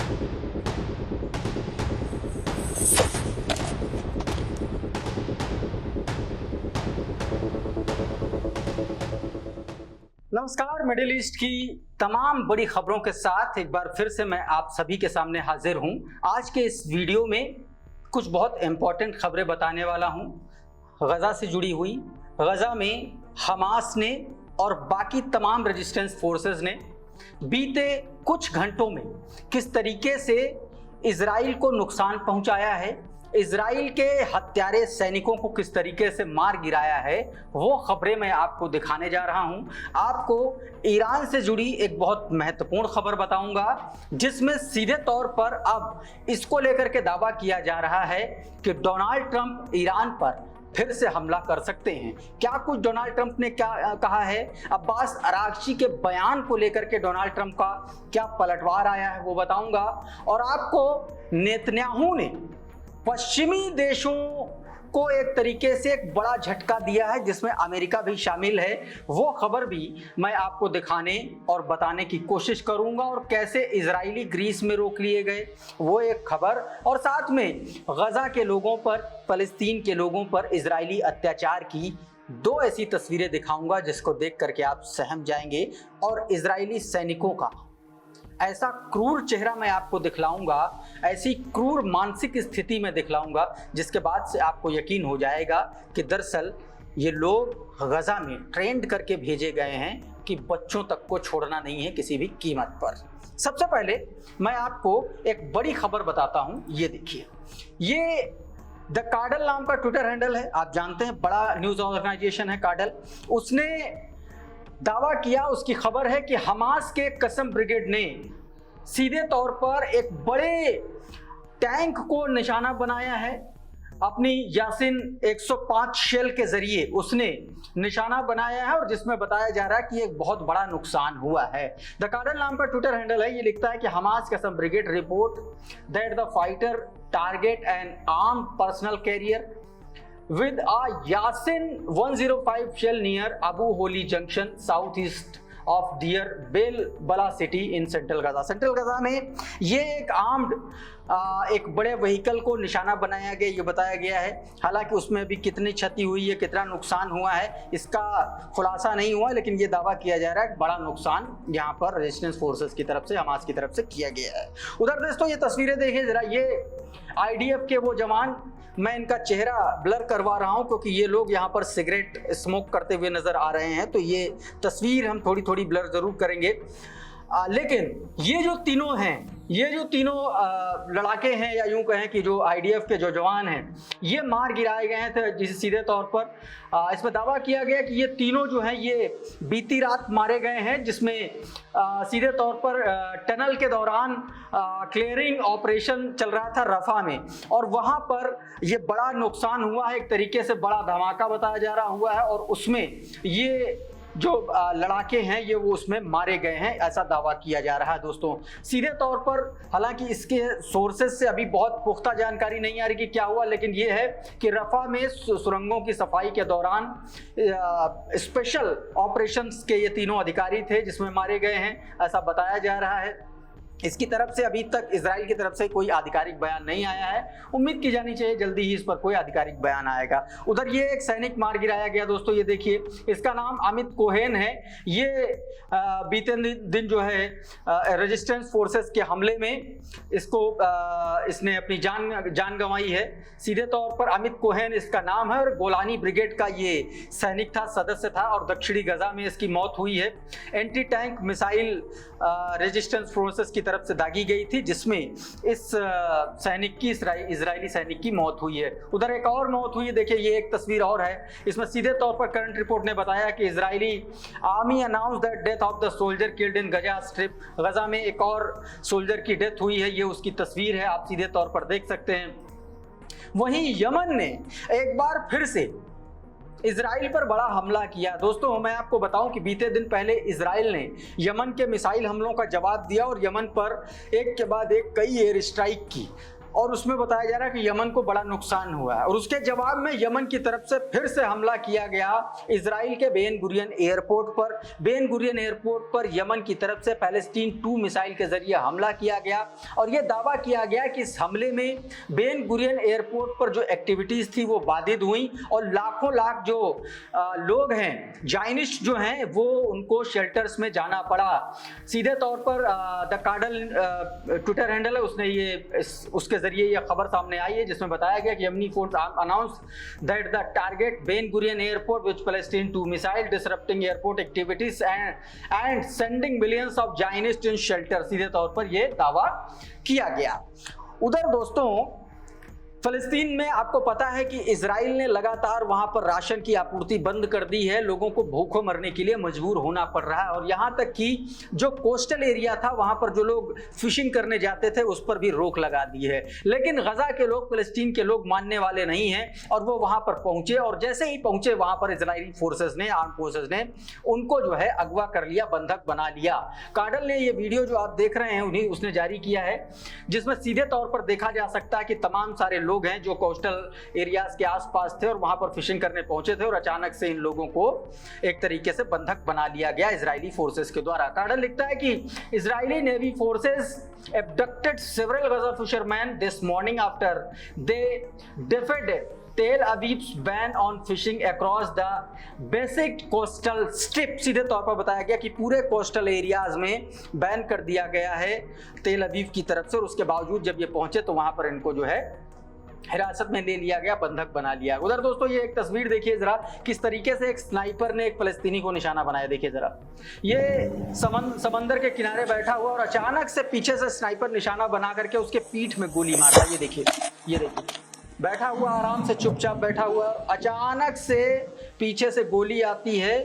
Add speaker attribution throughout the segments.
Speaker 1: नमस्कार। Middle east की तमाम बड़ी खबरों के साथ एक बार फिर से मैं आप सभी के सामने हाजिर हूं। आज के इस वीडियो में कुछ बहुत इंपॉर्टेंट खबरें बताने वाला हूं गजा से जुड़ी हुई। गजा में हमास ने और बाकी तमाम रेजिस्टेंस फोर्सेस ने बीते कुछ घंटों में किस तरीके से इजराइल को नुकसान पहुंचाया है, इजराइल के हत्यारे सैनिकों को किस तरीके से मार गिराया है, वो खबरें मैं आपको दिखाने जा रहा हूं। आपको ईरान से जुड़ी एक बहुत महत्वपूर्ण खबर बताऊंगा जिसमें सीधे तौर पर अब इसको लेकर के दावा किया जा रहा है कि डोनाल्ड ट्रंप ईरान पर फिर से हमला कर सकते हैं। क्या कुछ डोनाल्ड ट्रंप ने क्या कहा है, अब्बास अरागची के बयान को लेकर के डोनाल्ड ट्रंप का क्या पलटवार आया है वो बताऊंगा। और आपको नेतन्याहू ने पश्चिमी देशों को एक तरीके से एक बड़ा झटका दिया है जिसमें अमेरिका भी शामिल है, वो खबर भी मैं आपको दिखाने और बताने की कोशिश करूंगा। और कैसे इजरायली ग्रीस में रोक लिए गए वो एक खबर, और साथ में गजा के लोगों पर, फलस्तीन के लोगों पर इजरायली अत्याचार की दो ऐसी तस्वीरें दिखाऊंगा जिसको देख करके आप सहम जाएंगे। और इजरायली सैनिकों का ऐसा क्रूर चेहरा मैं आपको दिखलाऊंगा, ऐसी क्रूर मानसिक स्थिति में दिखलाऊंगा जिसके बाद से आपको यकीन हो जाएगा कि दरअसल ये लोग गजा में ट्रेंड करके भेजे गए हैं कि बच्चों तक को छोड़ना नहीं है किसी भी कीमत पर। सबसे पहले मैं आपको एक बड़ी खबर बताता हूं। ये देखिए, ये द कार्डल नाम का ट्विटर हैंडल है, आप जानते हैं बड़ा न्यूज ऑर्गेनाइजेशन है कार्डल। उसने दावा किया, उसकी खबर है कि हमास के कसम ब्रिगेड ने सीधे तौर पर एक बड़े टैंक को निशाना बनाया है। अपनी यासिन 105 शेल के जरिए उसने निशाना बनाया है और जिसमें बताया जा रहा है कि एक बहुत बड़ा नुकसान हुआ है। द कार्डल नाम का ट्विटर हैंडल है। ये लिखता है कि Hamas Qassam brigade report that the fighter target an arm personal carrier with a Yasin 105 shell near Abu Holi Junction southeast of Deir Bala city in Central Gaza। Central Gaza में ये एक armed एक बड़े vehicle को निशाना बनाया गया, ये बताया गया है। हालांकि उसमें भी कितनी क्षति हुई है, कितना नुकसान हुआ है, इसका खुलासा नहीं हुआ, लेकिन ये दावा किया जा रहा है कि बड़ा नुकसान यहाँ पर रेजिस्टेंस फोर्सेस की तरफ से, हमास की तरफ से किया गया है। उधर दोस्तों ये तस्वीरें देखिए जरा, ये आईडीएफ के वो जवान, मैं इनका चेहरा ब्लर करवा रहा हूं क्योंकि ये लोग यहाँ पर सिगरेट स्मोक करते हुए नजर आ रहे हैं, तो ये तस्वीर हम थोड़ी थोड़ी ब्लर जरूर करेंगे। लेकिन ये जो तीनों हैं, ये जो तीनों लड़ाके हैं, या यूं कहें कि जो आईडीएफ के जो जवान हैं, ये मार गिराए गए थे जिसे सीधे तौर पर इसमें दावा किया गया कि ये तीनों जो हैं ये बीती रात मारे गए हैं, जिसमें सीधे तौर पर टनल के दौरान क्लियरिंग ऑपरेशन चल रहा था रफा में, और वहाँ पर ये बड़ा नुकसान हुआ है, एक तरीके से बड़ा धमाका बताया जा रहा हुआ है, और उसमें ये जो लड़ाके हैं ये वो उसमें मारे गए हैं, ऐसा दावा किया जा रहा है दोस्तों सीधे तौर पर। हालांकि इसके सोर्सेज से अभी बहुत पुख्ता जानकारी नहीं आ रही कि क्या हुआ, लेकिन ये है कि रफा में सुरंगों की सफाई के दौरान स्पेशल ऑपरेशंस के ये तीनों अधिकारी थे जिसमें मारे गए हैं, ऐसा बताया जा रहा है। इसकी तरफ से अभी तक इजराइल की तरफ से कोई आधिकारिक बयान नहीं आया है, उम्मीद की जानी चाहिए जल्दी ही इस पर कोई आधिकारिक बयान आएगा। उधर ये एक सैनिक मार गिराया गया दोस्तों, ये देखिए, इसका नाम अमित कोहेन है। ये बीते दिन जो है रेजिस्टेंस फोर्सेस के हमले में इसने अपनी जान गंवाई है। सीधे तौर पर अमित कोहेन इसका नाम है और गोलानी ब्रिगेड का ये सैनिक था, सदस्य था, और दक्षिणी गजा में इसकी मौत हुई है। Anti tank missile resistance forces की तरफ से दागी गई थी जिसमें इस सैनिक की, इजरायली सैनिक की मौत हुई है। उधर एक और मौत हुई है, देखिए ये एक तस्वीर और है। इसमें सीधे तौर पर करंट रिपोर्ट ने बताया कि Israeli army announce the death of the soldier killed in Gaza strip. Gaza में एक और सोल्जर की डेथ हुई है, ये उसकी तस्वीर है, आप सीधे तौर पर देख सकते हैं। वहीं यमन ने एक बार फिर से इजराइल पर बड़ा हमला किया। दोस्तों मैं आपको बताऊं कि बीते दिन पहले इजराइल ने यमन के मिसाइल हमलों का जवाब दिया और यमन पर एक के बाद एक कई एयर स्ट्राइक की, और उसमें बताया जा रहा है कि यमन को बड़ा नुकसान हुआ है। और उसके जवाब में यमन की तरफ से फिर से हमला किया गया इजराइल के बेन गुरियन एयरपोर्ट पर। बेन गुरियन एयरपोर्ट पर यमन की तरफ से पैलेस्टीन 2 मिसाइल के जरिए हमला किया गया और यह दावा किया गया कि इस हमले में बेन गुरियन एयरपोर्ट पर जो एक्टिविटीज थी वो बाधित हुई और लाखों लाख जो लोग हैं, जायनिस्ट जो हैं, वो उनको शेल्टर्स में जाना पड़ा। सीधे तौर पर द कार्डल ट्विटर हैंडल है, उसने ये उसके जरिए ये खबर सामने आई है जिसमें बताया गया कि Yemeni force announce that the target Ben Gurion airport which Palestine 2 missile disrupting airport activities and sending millions of Zionist in shelter. सीधे तौर पर यह दावा किया गया। उधर दोस्तों फलस्तीन में आपको पता है कि इजराइल ने लगातार वहां पर राशन की आपूर्ति बंद कर दी है, लोगों को भूखों मरने के लिए मजबूर होना पड़ रहा है। और यहां तक कि जो कोस्टल एरिया था वहां पर जो लोग फिशिंग करने जाते थे उस पर भी रोक लगा दी है। लेकिन गजा के लोग, फलस्तीन के लोग मानने वाले नहीं हैं और वो वहां पर पहुंचे और जैसे ही पहुंचे वहां पर इजरायली फोर्सेस ने, आर्म फोर्सेस ने उनको जो है अगवा कर लिया, बंधक बना लिया। कार्डल ने ये वीडियो जो आप देख रहे हैं उन्हीं उसने जारी किया है, जिसमें सीधे तौर पर देखा जा सकता है कि तमाम सारे लोग हैं जो कोस्टल एरियाज के आसपास थे और वहां पर फिशिंग करने पहुंचे थे और अचानक से इन लोगों को एक तरीके से बंधक बना लिया गया इजरायली फोर्सेस के द्वारा। कार्डल लिखता है कि Israeli navy forces abducted several Gaza fishermen this morning after they defied Tel Aviv's ban on fishing across the basic coastal strip। सीधे तौर पर बताया गया कि पूरे कोस्टल एरियाज में बैन कर दिया गया है तेल अवीव की तरफ से और उसके बावजूद जब ये पहुंचे तो वहां पर इनको जो है हिरासत में ले लिया गया, बंधक बना लिया। उधर दोस्तों ये एक तस्वीर देखिए जरा, किस तरीके से एक स्नाइपर ने एक फलस्तीनी को निशाना बनाया। देखिए जरा, ये समंदर के किनारे बैठा हुआ और अचानक से पीछे से स्नाइपर निशाना बना करके उसके पीठ में गोली मारता है। ये देखिए, ये देखिए, बैठा हुआ आराम से चुपचाप बैठा हुआ, अचानक से पीछे से गोली आती है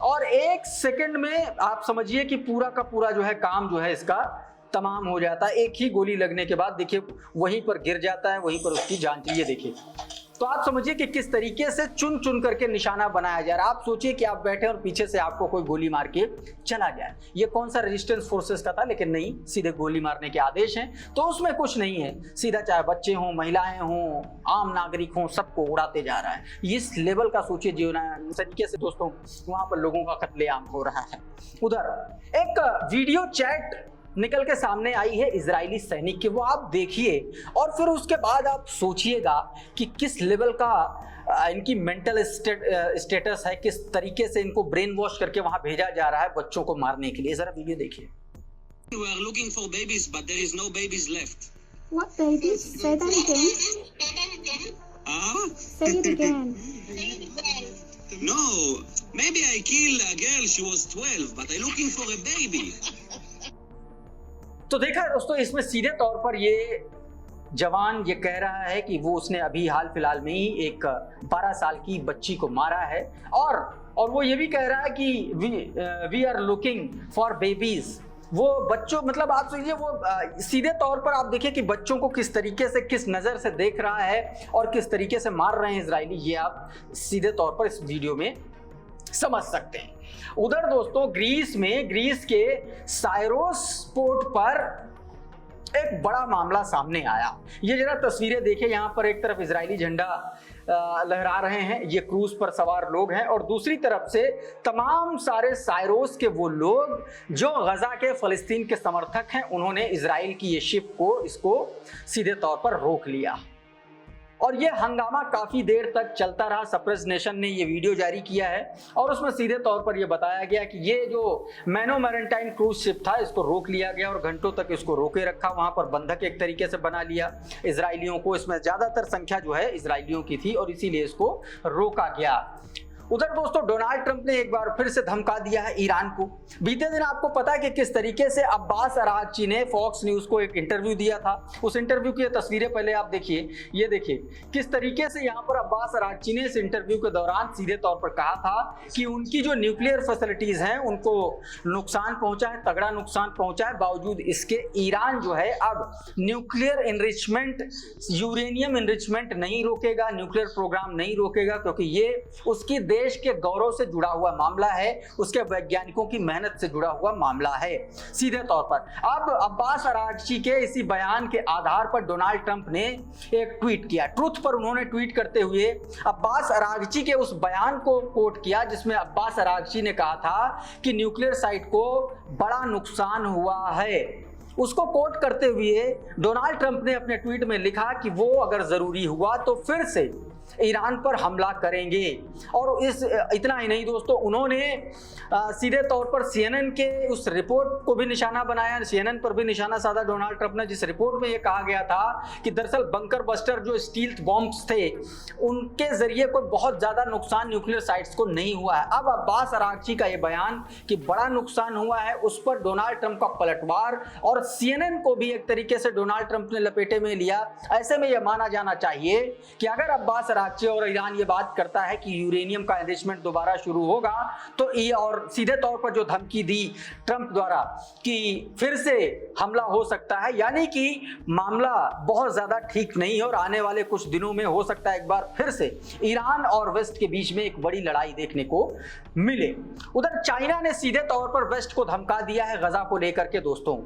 Speaker 1: और 1 सेकंड में आप समझिए कि पूरा का पूरा जो है काम जो है इसका तमाम हो जाता है। एक ही गोली लगने के बाद देखिए वहीं पर गिर जाता है, वहीं पर उसकी जान चलिए। देखिए तो आप समझिए कि किस तरीके से चुन चुन करके निशाना बनाया जा रहा है। आप सोचिए कि आप बैठे और पीछे से आपको कोई गोली मार के चला जाए। ये कौन सा रेजिस्टेंस फोर्सेस का था, लेकिन नहीं, सीधे गोली मारने के आदेश हैं तो उसमें कुछ नहीं है, सीधा चाहे बच्चे हों, महिलाएं हों, आम नागरिक हों, सबको उड़ाते जा रहा है। इस लेवल का सोचिए जो तरीके से दोस्तों वहां पर लोगों का कत्लेआम हो रहा है। उधर एक वीडियो चैट निकल के सामने आई है इजरायली सैनिक की, वो आप देखिए और फिर उसके बाद आप सोचिएगा कि किस लेवल का इनकी मेंटल स्टेटस है, किस तरीके से इनको ब्रेन वॉश करके वहां भेजा जा रहा है बच्चों को मारने के लिए। जरा वीडियो देखिए।
Speaker 2: We are looking for babies, but there is no babies left.
Speaker 3: What babies? Say that again. Say it again.
Speaker 2: No, maybe I killed a girl. She was 12, but I'm looking for a baby.
Speaker 1: तो देखा दोस्तों, इसमें सीधे तौर पर ये जवान ये कह रहा है कि वो उसने अभी हाल फिलहाल में ही एक 12 साल की बच्ची को मारा है और वो ये भी कह रहा है कि we are looking for babies. वो बच्चों, मतलब आप सोचिए वो सीधे तौर पर आप देखिए कि बच्चों को किस तरीके से, किस नज़र से देख रहा है और किस तरीके से मार रहे हैं इजरायली, ये आप सीधे तौर पर इस वीडियो में समझ सकते हैं। उधर दोस्तों ग्रीस के साइरोस पोर्ट पर एक बड़ा मामला सामने आया। ये जरा तस्वीरें देखिए, यहाँ पर एक तरफ इजरायली झंडा लहरा रहे हैं, ये क्रूज पर सवार लोग हैं और दूसरी तरफ से तमाम सारे साइरोस के वो लोग जो गजा के फलस्तीन के समर्थक हैं, उन्होंने इजराइल की ये शिप को, इसको सीधे तौर पर रोक लिया और ये हंगामा काफी देर तक चलता रहा। सप्रेस नेशन ने ये वीडियो जारी किया है और उसमें सीधे तौर पर यह बताया गया कि ये जो मैनो मैरिटाइम क्रूज शिप था इसको रोक लिया गया और घंटों तक इसको रोके रखा, वहां पर बंधक एक तरीके से बना लिया इजरायलियों को। इसमें ज्यादातर संख्या जो है इजरायलियों की थी और इसीलिए इसको रोका गया। उधर दोस्तों डोनाल्ड ट्रंप ने एक बार फिर से धमका दिया है ईरान को। बीते दिन आपको पता है कि किस तरीके से अब्बास अरागची ने फॉक्स न्यूज को एक इंटरव्यू दिया था। उस इंटरव्यू की तस्वीरें पहले आप देखिए, ये देखिए किस तरीके से यहाँ पर अब्बास अरागची ने इस इंटरव्यू के दौरान सीधे तौर पर कहा था कि उनकी जो न्यूक्लियर फैसिलिटीज हैं उनको नुकसान पहुंचा है, तगड़ा नुकसान पहुंचा है। बावजूद इसके ईरान जो है अब न्यूक्लियर इनरिचमेंट, यूरेनियम इनरिचमेंट नहीं रोकेगा, न्यूक्लियर प्रोग्राम नहीं रोकेगा, क्योंकि ये उसकी देश के गौरव से जुड़ा हुआ मामला है, उसके वैज्ञानिकों की मेहनत से जुड़ा हुआ मामला है सीधे तौर पर। अब अब्बास अरागची के इसी बयान के आधार पर डोनाल्ड ट्रंप ने एक ट्वीट किया। ट्रुथ पर उन्होंने ट्वीट करते हुए अब्बास अरागची के उस बयान को कोट किया जिसमें अब्बास अरागची ने कहा था कि न्यूक्लियर साइट को बड़ा नुकसान हुआ है। उसको कोट करते हुए डोनाल्ड ट्रंप ने अपने ट्वीट में लिखा कि वो अगर जरूरी हुआ तो फिर से ईरान पर हमला करेंगे। और इतना ही नहीं दोस्तों, उन्होंने सीधे तौर पर CNN के उस रिपोर्ट को भी निशाना बनाया, CNN पर भी निशाना साधा डोनाल्ड ट्रंप ने, जिस रिपोर्ट में ये कहा गया था कि दरअसल बंकर बस्टर जो स्टील्थ बॉम्ब्स थे उनके जरिए कोई बहुत ज़्यादा नुकसान न्यूक्लियर साइट्स को नहीं हुआ है। अब अब्बास अरागची का ये बयान कि बड़ा नुकसान हुआ है, उस पर डोनाल्ड ट्रंप का पलटवार और CNN को भी एक तरीके से डोनाल्ड ट्रंप ने लपेटे में लिया। ऐसे में यह माना जाना चाहिए कि अगर अब्बास अरागची और ईरान ये बात करता है कि यूरेनियम का एनरिचमेंट दोबारा शुरू होगा, तो ये और सीधे तौर पर जो धमकी दी ट्रंप द्वारा कि फिर से हमला हो सकता है, यानी कि मामला बहुत ज्यादा ठीक नहीं है और आने वाले कुछ दिनों में हो सकता है एक बार फिर से ईरान और वेस्ट के बीच में एक बड़ी लड़ाई देखने को मिले। उधर चाइना ने सीधे तौर पर वेस्ट को धमका दिया है गजा को लेकर के। दोस्तों,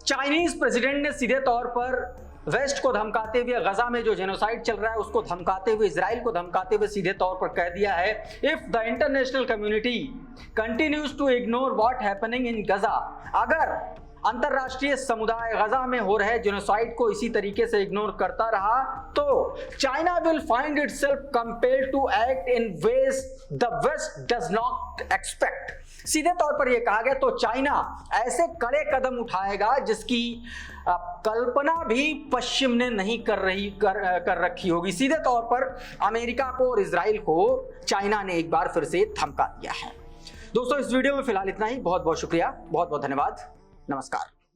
Speaker 1: चाइनीज प्रेसिडेंट ने सीधे तौर पर वेस्ट को धमकाते हुए, गजा में जो जेनोसाइड चल रहा है उसको धमकाते हुए, इजराइल को धमकाते हुए सीधे तौर पर कह दिया है, if the international community continues to ignore what happening in Gaza, अगर अंतरराष्ट्रीय समुदाय गजा में हो रहे जेनोसाइड को इसी तरीके से इग्नोर करता रहा तो China will find itself compelled to act in ways the West does not expect. सीधे तौर पर यह कहा गया तो चाइना ऐसे कड़े कदम उठाएगा जिसकी कल्पना भी पश्चिम ने नहीं कर रखी होगी। सीधे तौर पर अमेरिका को और इजराइल को चाइना ने एक बार फिर से धमका दिया है। दोस्तों, इस वीडियो में फिलहाल इतना ही। बहुत बहुत शुक्रिया, बहुत बहुत धन्यवाद, नमस्कार।